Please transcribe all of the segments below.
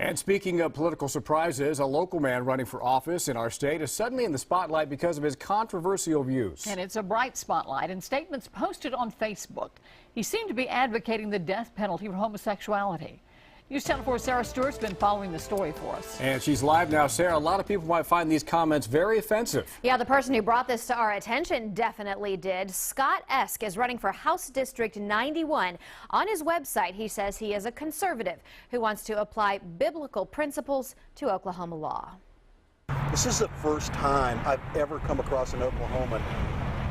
And speaking of political surprises, a local man running for office in our state is suddenly in the spotlight because of his controversial views. And it's a bright spotlight in statements posted on Facebook. He seemed to be advocating the death penalty for homosexuality. News Channel 4's Sarah Stewart's been following the story for us. And she's live now. Sarah, a lot of people might find these comments very offensive. Yeah, the person who brought this to our attention definitely did. Scott Esk is running for House District 91. On his website, he says he is a conservative who wants to apply biblical principles to Oklahoma law. This is the first time I've ever come across an Oklahoman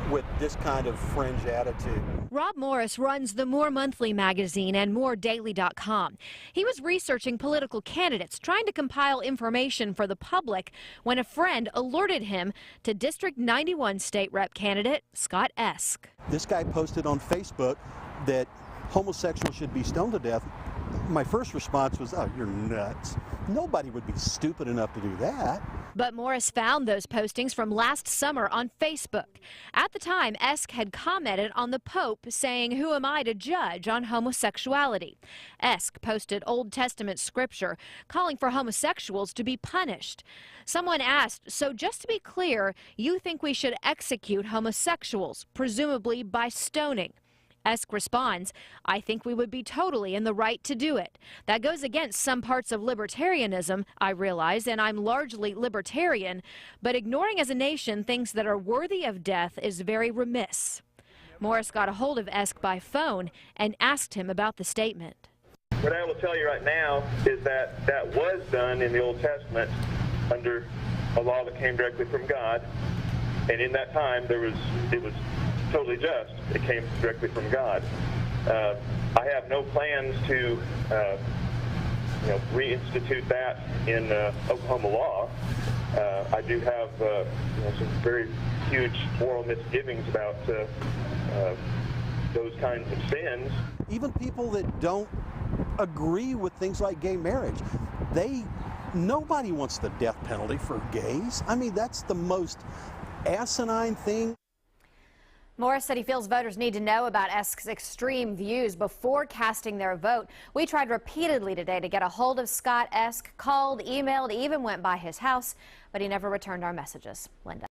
with this kind of fringe attitude. Rob Morris runs the More Monthly magazine and MoreDaily.com. He was researching political candidates, trying to compile information for the public when a friend alerted him to District 91 state rep candidate Scott Esk. This guy posted on Facebook that homosexuals should be stoned to death. My first response was, oh, you're nuts. Nobody would be stupid enough to do that. But Morris found those postings from last summer on Facebook. At the time, Esk had commented on the Pope saying, "Who am I to judge on homosexuality?" Esk posted Old Testament scripture calling for homosexuals to be punished. Someone asked, "So just to be clear, you think we should execute homosexuals, presumably by stoning?" Esk responds, "I think we would be totally in the right to do it. That goes against some parts of libertarianism, I realize, and I'm largely libertarian, but ignoring as a nation things that are worthy of death is very remiss." Morris got a hold of Esk by phone and asked him about the statement. What I will tell you right now is that that was done in the Old Testament under a law that came directly from God, and in that time it was totally just. It came directly from God. I have no plans to reinstitute that in Oklahoma law. I do have some very huge moral misgivings about those kinds of sins. Even people that don't agree with things like gay marriage, nobody wants the death penalty for gays. I mean, that's the most asinine thing. Morris said he feels voters need to know about Esk's extreme views before casting their vote. We tried repeatedly today to get a hold of Scott Esk, called, emailed, even went by his house, but he never returned our messages. Linda.